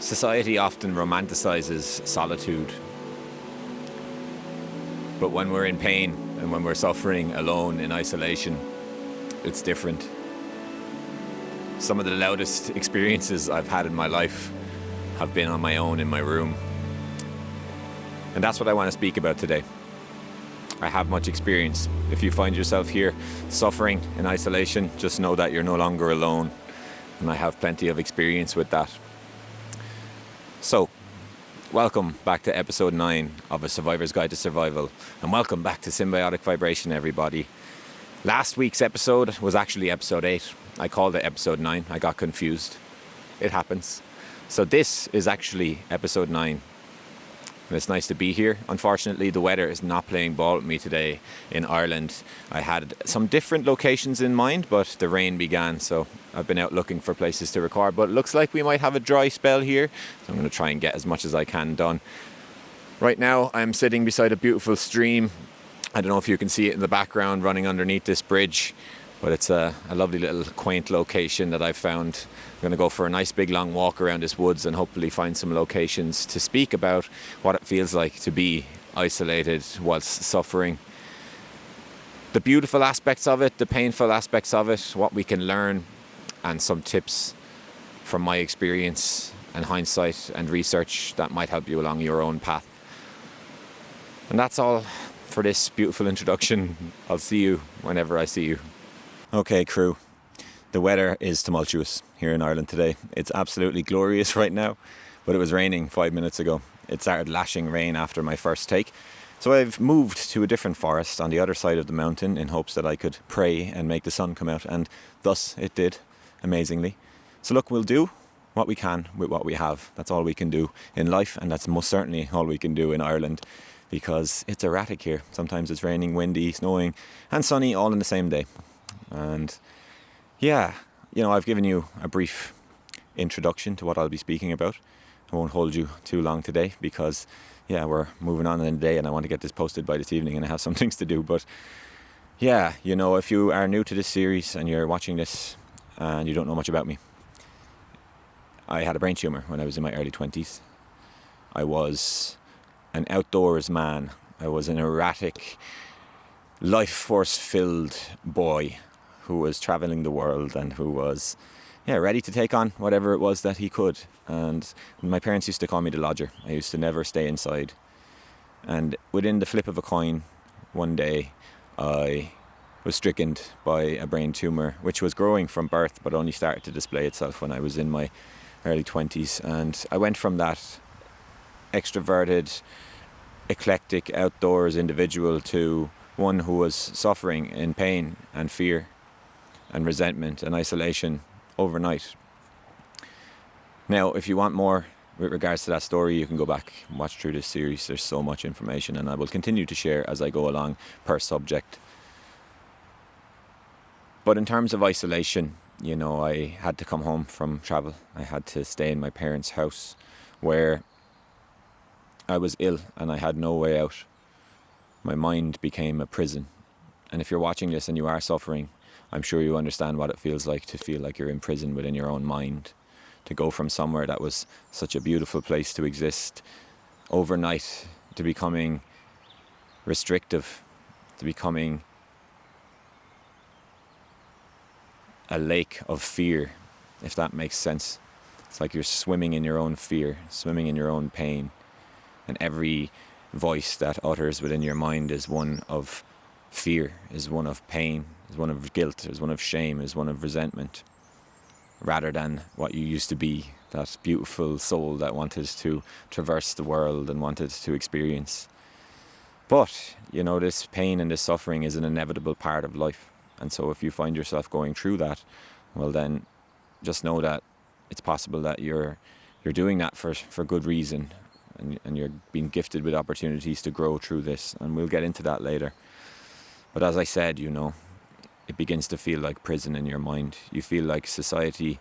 Society often romanticizes solitude. But when we're in pain and when we're suffering alone in isolation, it's different. Some of the loudest experiences I've had in my life have been on my own in my room. And that's what I want to speak about today. I have much experience. If you find yourself here suffering in isolation, just know that you're no longer alone. And I have plenty of experience with that. So, welcome back to episode 9 of A Survivor's Guide to Survival. And welcome back to Symbiotic Vibration, everybody. Last week's episode was actually episode 8. I called it episode 9. I got confused. It happens. So this is actually episode 9. And it's nice to be here. Unfortunately, the weather is not playing ball with me today in Ireland. I had some different locations in mind, but the rain began, so I've been out looking for places to record. But it looks like we might have a dry spell here, so I'm going to try and get as much as I can done. Right now, I'm sitting beside a beautiful stream. I don't know if you can see it in the background running underneath this bridge, but it's a lovely little quaint location that I've found. I'm going to go for a nice big long walk around this woods and hopefully find some locations to speak about what it feels like to be isolated whilst suffering. The beautiful aspects of it, the painful aspects of it, what we can learn, and some tips from my experience and hindsight and research that might help you along your own path. And that's all for this beautiful introduction. I'll see you whenever I see you. Okay, crew. The weather is tumultuous here in Ireland today. It's absolutely glorious right now, but it was raining 5 minutes ago. It started lashing rain after my first take. So I've moved to a different forest on the other side of the mountain in hopes that I could pray and make the sun come out, and thus it did, amazingly. So look, we'll do what we can with what we have. That's all we can do in life, and that's most certainly all we can do in Ireland, because it's erratic here. Sometimes it's raining, windy, snowing, and sunny all in the same day. And yeah, I've given you a brief introduction to what I'll be speaking about. I won't hold you too long today because, we're moving on in the day and I want to get this posted by this evening and I have some things to do. But yeah, if you are new to this series and you're watching this and you don't know much about me, I had a brain tumour when I was in my early 20s. I was an outdoors man. I was an erratic, life force-filled boy who was travelling the world and who was ready to take on whatever it was that he could. And my parents used to call me the lodger. I used to never stay inside. And within the flip of a coin, one day I was stricken by a brain tumour, which was growing from birth but only started to display itself when I was in my early 20s. And I went from that extroverted, eclectic, outdoors individual to one who was suffering in pain and fear and resentment and isolation overnight. Now, if you want more with regards to that story, you can go back and watch through this series. There's so much information and I will continue to share as I go along per subject. But in terms of isolation, I had to come home from travel. I had to stay in my parents' house where I was ill and I had no way out. My mind became a prison. And if you're watching this and you are suffering, I'm sure you understand what it feels like to feel like you're in prison within your own mind. To go from somewhere that was such a beautiful place to exist overnight to becoming restrictive, to becoming a lake of fear, if that makes sense. It's like you're swimming in your own fear, swimming in your own pain. And every voice that utters within your mind is one of fear, is one of pain, is one of guilt, is one of shame, is one of resentment, rather than what you used to be, that beautiful soul that wanted to traverse the world and wanted to experience. But, this pain and this suffering is an inevitable part of life. And so if you find yourself going through that, well then, just know that it's possible that you're doing that for good reason. And you're being gifted with opportunities to grow through this. And we'll get into that later. But as I said, it begins to feel like prison in your mind. You feel like society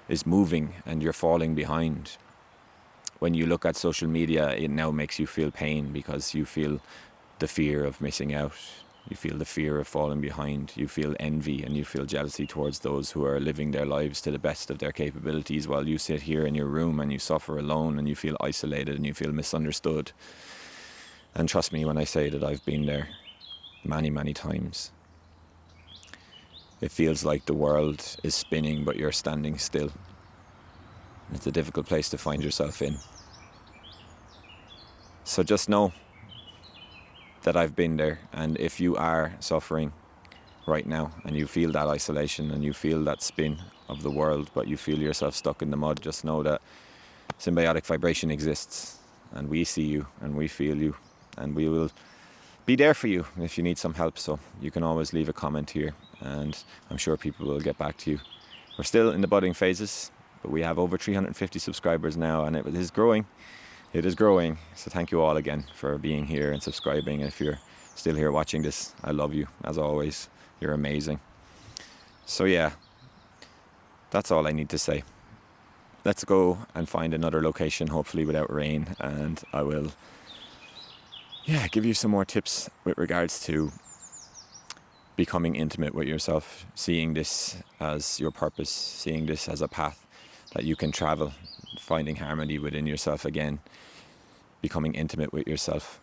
is moving and you're falling behind. When you look at social media, it now makes you feel pain because you feel the fear of missing out. You feel the fear of falling behind. You feel envy and you feel jealousy towards those who are living their lives to the best of their capabilities, while you sit here in your room and you suffer alone and you feel isolated and you feel misunderstood. And trust me when I say that I've been there many, many times. It feels like the world is spinning but you're standing still. It's a difficult place to find yourself in. So just know that I've been there, and if you are suffering right now and you feel that isolation and you feel that spin of the world but you feel yourself stuck in the mud, just know that symbiotic vibration exists, and we see you and we feel you, and we will be there for you if you need some help. So you can always leave a comment here and I'm sure people will get back to you. We're still in the budding phases, but we have over 350 subscribers now, and it is growing. It is growing. So thank you all again for being here and subscribing. If you're still here watching this, I love you as always. You're amazing. So yeah, that's all I need to say. Let's go and find another location, hopefully without rain, and I will give you some more tips with regards to becoming intimate with yourself, seeing this as your purpose, seeing this as a path that you can travel, finding harmony within yourself again, becoming intimate with yourself,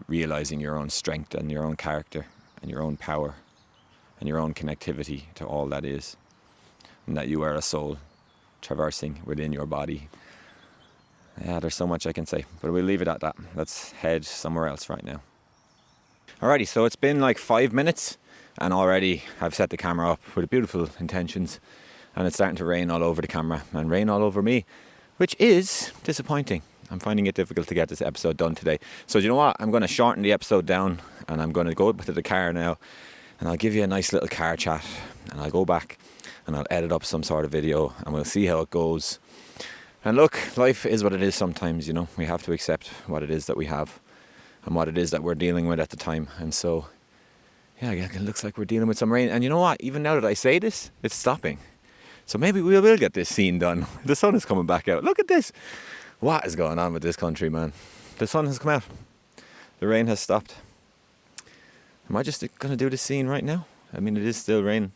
realizing your own strength and your own character and your own power and your own connectivity to all that is, and that you are a soul traversing within your body. Yeah, there's so much I can say, but we'll leave it at that. Let's head somewhere else right now. Alrighty, so it's been like 5 minutes and already I've set the camera up with beautiful intentions, and it's starting to rain all over the camera and rain all over me, which is disappointing. I'm finding it difficult to get this episode done today. So you know what? I'm going to shorten the episode down and I'm going to go up to the car now and I'll give you a nice little car chat, and I'll go back and I'll edit up some sort of video and we'll see how it goes. And look, life is what it is sometimes, you know. We have to accept what it is that we have and what it is that we're dealing with at the time. And so, yeah, it looks like we're dealing with some rain. And you know what? Even now that I say this, it's stopping. So maybe we will get this scene done. The sun is coming back out. Look at this. What is going on with this country, man? The sun has come out. The rain has stopped. Am I just going to do this scene right now? I mean, it is still raining.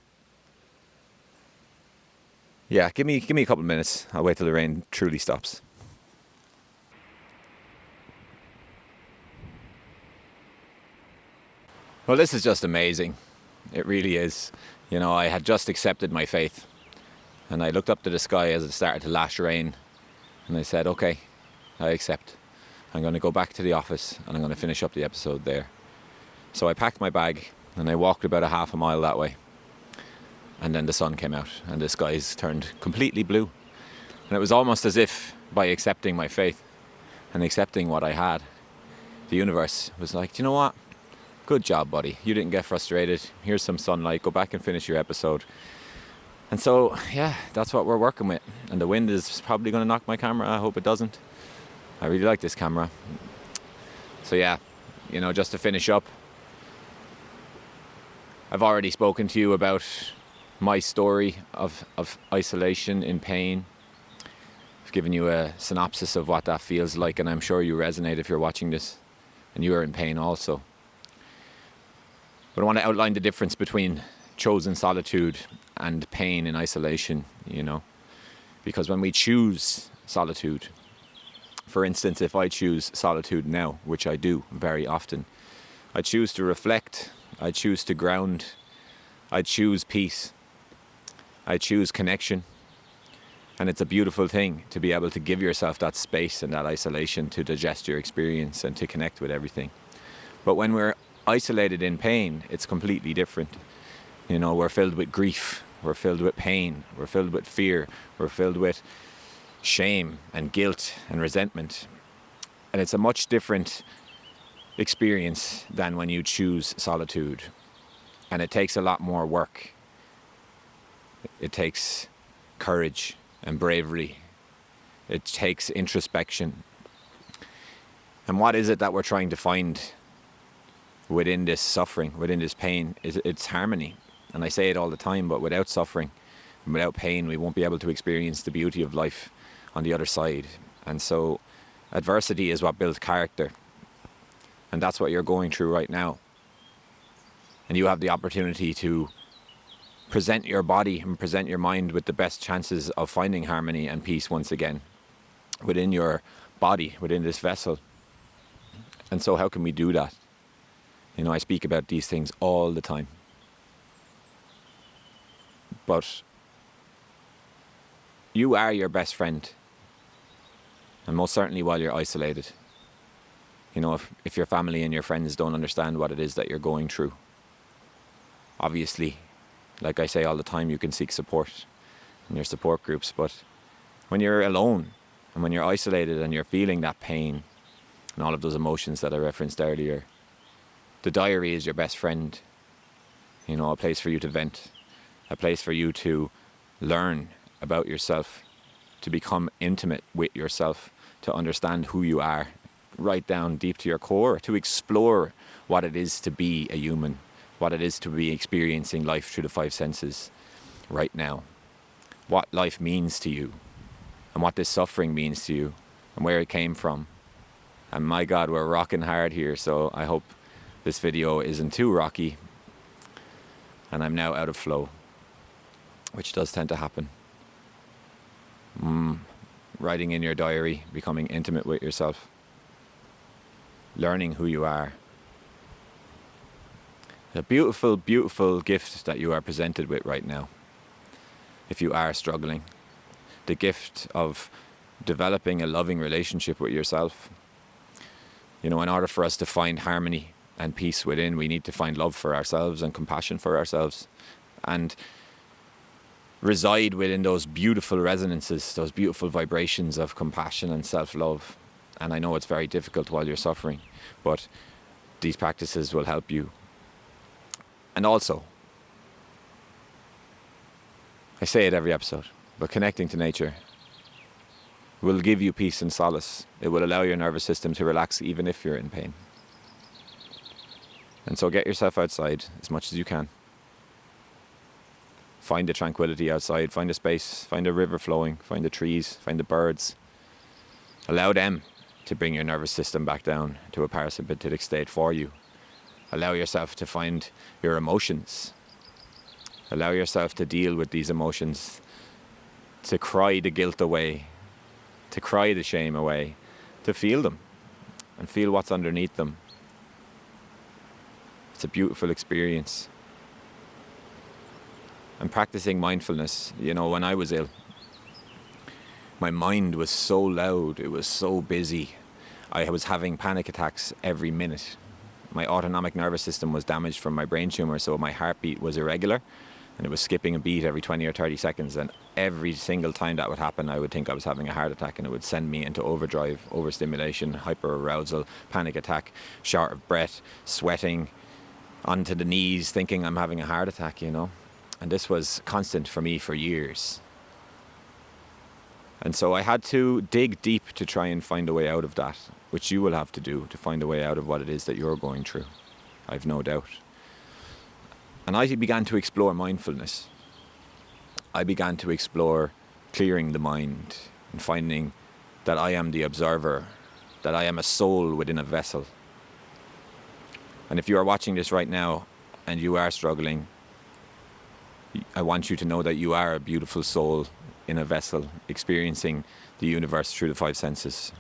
Yeah, give me a couple of minutes. I'll wait till the rain truly stops. Well, this is just amazing. It really is. You know, I had just accepted my faith, and I looked up to the sky as it started to lash rain, and I said, okay, I accept. I'm going to go back to the office and I'm going to finish up the episode there. So I packed my bag and I walked about a half a mile that way. And then the sun came out and the skies turned completely blue. And it was almost as if by accepting my faith and accepting what I had, the universe was like, do you know what? Good job, buddy. You didn't get frustrated. Here's some sunlight. Go back and finish your episode. And so, yeah, that's what we're working with. And the wind is probably going to knock my camera. I hope it doesn't. I really like this camera. So yeah, you know, just to finish up, I've already spoken to you about my story of isolation in pain. I've given you a synopsis of what that feels like, and I'm sure you resonate if you're watching this and you are in pain also. But I want to outline the difference between chosen solitude and pain in isolation, you know, because when we choose solitude, for instance, if I choose solitude now, which I do very often, I choose to reflect, I choose to ground, I choose peace, I choose connection. And it's a beautiful thing to be able to give yourself that space and that isolation to digest your experience and to connect with everything. But when we're isolated in pain, it's completely different. You know, we're filled with grief, we're filled with pain, we're filled with fear, we're filled with shame and guilt and resentment. And it's a much different experience than when you choose solitude. And it takes a lot more work. It takes courage and bravery. It takes introspection. And what is it that we're trying to find within this suffering, within this pain? It's harmony. And I say it all the time, but without suffering and without pain, we won't be able to experience the beauty of life on the other side. And so adversity is what builds character. And that's what you're going through right now. And you have the opportunity to present your body and present your mind with the best chances of finding harmony and peace once again within your body, within this vessel. And so how can we do that? You know, I speak about these things all the time. But you are your best friend. And most certainly while you're isolated. You know, if your family and your friends don't understand what it is that you're going through, obviously, like I say all the time, you can seek support in your support groups. But when you're alone and when you're isolated and you're feeling that pain and all of those emotions that I referenced earlier, the diary is your best friend. You know, a place for you to vent, a place for you to learn about yourself, to become intimate with yourself, to understand who you are, right down deep to your core, to explore what it is to be a human, what it is to be experiencing life through the five senses right now, what life means to you, and what this suffering means to you, and where it came from. And my God, we're rocking hard here, so I hope this video isn't too rocky, and I'm now out of flow, which does tend to happen. Writing in your diary, becoming intimate with yourself, learning who you are. A beautiful, beautiful gift that you are presented with right now, if you are struggling. The gift of developing a loving relationship with yourself. You know, in order for us to find harmony and peace within, we need to find love for ourselves and compassion for ourselves. And reside within those beautiful resonances, those beautiful vibrations of compassion and self-love. And I know it's very difficult while you're suffering, but these practices will help you. And also, I say it every episode, but connecting to nature will give you peace and solace. It will allow your nervous system to relax even if you're in pain. And so get yourself outside as much as you can. Find the tranquility outside, find a space, find a river flowing, find the trees, find the birds. Allow them to bring your nervous system back down to a parasympathetic state for you. Allow yourself to find your emotions. Allow yourself to deal with these emotions, to cry the guilt away, to cry the shame away, to feel them and feel what's underneath them. It's a beautiful experience. And practicing mindfulness, you know, when I was ill, my mind was so loud, it was so busy. I was having panic attacks every minute. My autonomic nervous system was damaged from my brain tumor, so my heartbeat was irregular and it was skipping a beat every 20 or 30 seconds. And every single time that would happen, I would think I was having a heart attack, and it would send me into overdrive, overstimulation, hyperarousal, panic attack, short of breath, sweating, onto the knees, thinking I'm having a heart attack, you know. And this was constant for me for years. And so I had to dig deep to try and find a way out of that, which you will have to do to find a way out of what it is that you're going through. I've no doubt. And I began to explore mindfulness. I began to explore clearing the mind and finding that I am the observer, that I am a soul within a vessel. And if you are watching this right now and you are struggling, I want you to know that you are a beautiful soul in a vessel, experiencing the universe through the five senses.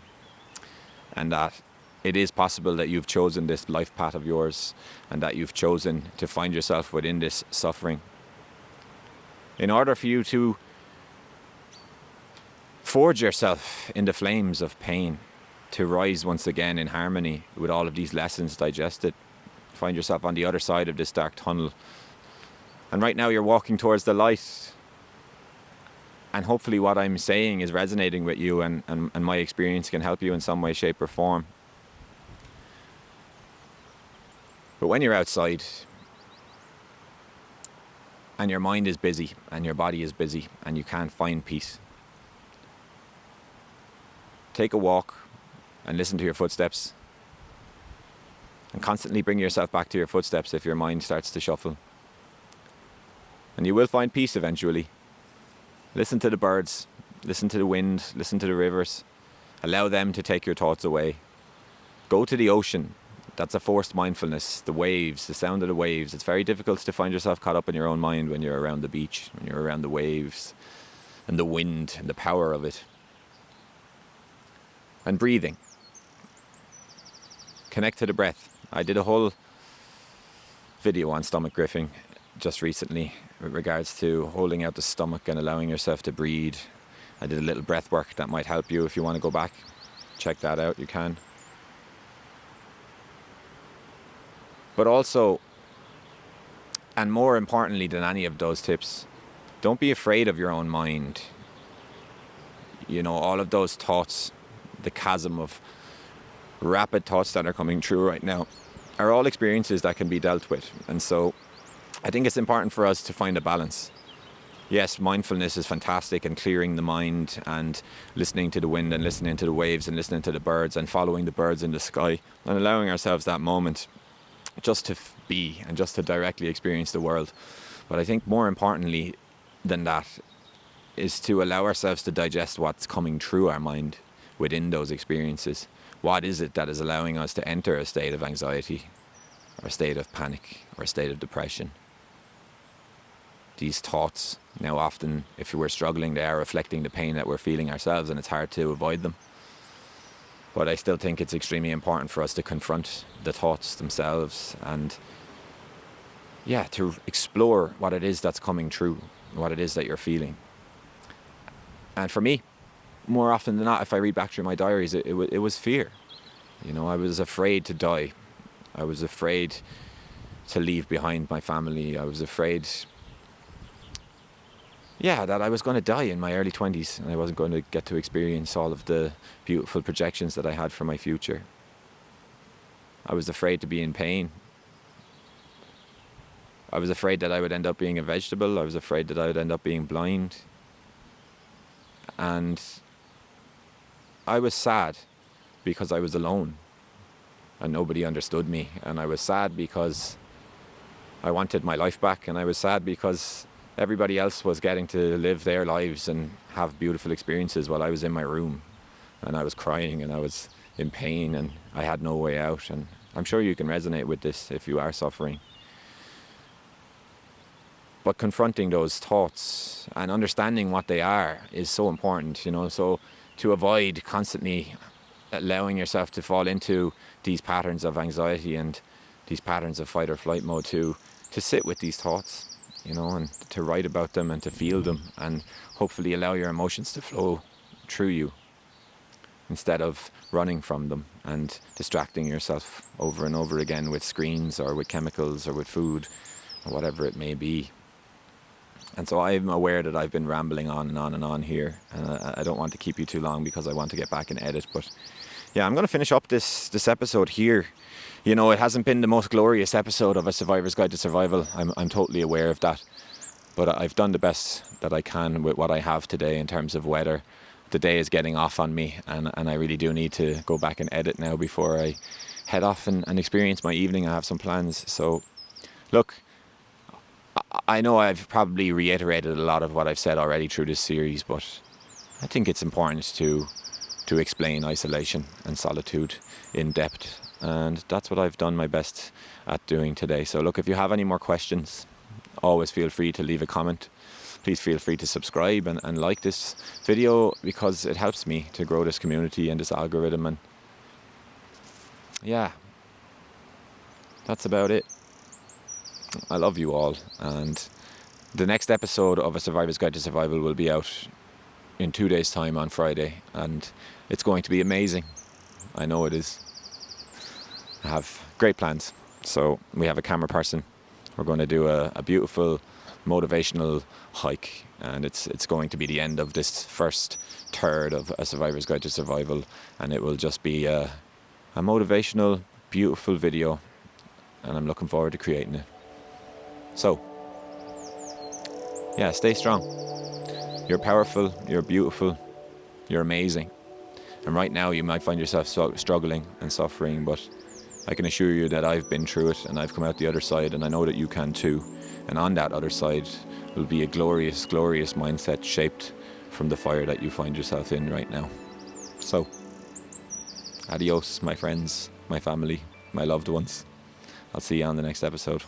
And that it is possible that you've chosen this life path of yours, and that you've chosen to find yourself within this suffering. In order for you to forge yourself in the flames of pain, to rise once again in harmony with all of these lessons digested, find yourself on the other side of this dark tunnel. And right now you're walking towards the light. And hopefully what I'm saying is resonating with you, and my experience can help you in some way, shape or form. But when you're outside and your mind is busy and your body is busy and you can't find peace, take a walk and listen to your footsteps, and constantly bring yourself back to your footsteps if your mind starts to shuffle. And you will find peace eventually. Listen to the birds, listen to the wind, listen to the rivers. Allow them to take your thoughts away. Go to the ocean, That's a forced mindfulness. The waves, the sound of the waves. It's very difficult to find yourself caught up in your own mind when you're around the beach, when you're around the waves and the wind and the power of it. And breathing. Connect to the breath. I did a whole video on stomach gripping just recently with regards to holding out the stomach and allowing yourself to breathe. I did a little breath work that might help you if you want to go back. Check that out, you can. But also, and more importantly than any of those tips, don't be afraid of your own mind. You know, all of those thoughts, the chasm of rapid thoughts that are coming through right now, are all experiences that can be dealt with. And so I think it's important for us to find a balance. Yes, mindfulness is fantastic, and clearing the mind and listening to the wind and listening to the waves and listening to the birds and following the birds in the sky and allowing ourselves that moment just to be and just to directly experience the world. But I think more importantly than that is to allow ourselves to digest what's coming through our mind within those experiences. What is it that is allowing us to enter a state of anxiety or a state of panic or a state of depression? These thoughts, now often, if we're struggling, they are reflecting the pain that we're feeling ourselves, and it's hard to avoid them. But I still think it's extremely important for us to confront the thoughts themselves and, to explore what it is that's coming through, what it is that you're feeling. And for me, more often than not, if I read back through my diaries, it was fear. You know, I was afraid to die. I was afraid to leave behind my family. I was afraid that I was going to die in my early 20s and I wasn't going to get to experience all of the beautiful projections that I had for my future. I was afraid to be in pain. I was afraid that I would end up being a vegetable. I was afraid that I would end up being blind. And I was sad because I was alone and nobody understood me. And I was sad because I wanted my life back, and I was sad because everybody else was getting to live their lives and have beautiful experiences while I was in my room and I was crying and I was in pain and I had no way out. And I'm sure you can resonate with this if you are suffering. But confronting those thoughts and understanding what they are is so important, you know, so to avoid constantly allowing yourself to fall into these patterns of anxiety and these patterns of fight or flight mode, to sit with these thoughts, you know, and to write about them and to feel them and hopefully allow your emotions to flow through you instead of running from them and distracting yourself over and over again with screens or with chemicals or with food or whatever it may be. And so I'm aware that I've been rambling on and on and on here, and I don't want to keep you too long because I want to get back and edit. But yeah, I'm going to finish up this episode here. You know, it hasn't been the most glorious episode of A Survivor's Guide to Survival. I'm totally aware of that. But I've done the best that I can with what I have today in terms of weather. The day is getting off on me, and I really do need to go back and edit now before I head off and experience my evening. I have some plans. So, look, I know I've probably reiterated a lot of what I've said already through this series, but I think it's important to explain isolation and solitude in depth, and that's what I've done my best at doing today. So look, if you have any more questions, always feel free to leave a comment. Please feel free to subscribe and like this video, because it helps me to grow this community and this algorithm. And yeah, that's about it. I love you all, and the next episode of A Survivor's Guide to Survival will be out in 2 days' time on Friday, and it's going to be amazing. I know it is. I have great plans. So we have a camera person. We're going to do a beautiful motivational hike, and it's going to be the end of this first third of A Survivor's Guide to Survival, and it will just be a motivational, beautiful video, and I'm looking forward to creating it. So, yeah, stay strong. You're powerful, you're beautiful, you're amazing. And right now you might find yourself struggling and suffering, but I can assure you that I've been through it and I've come out the other side, and I know that you can too. And on that other side will be a glorious, glorious mindset shaped from the fire that you find yourself in right now. So, adios, my friends, my family. my loved ones. I'll see you on the next episode.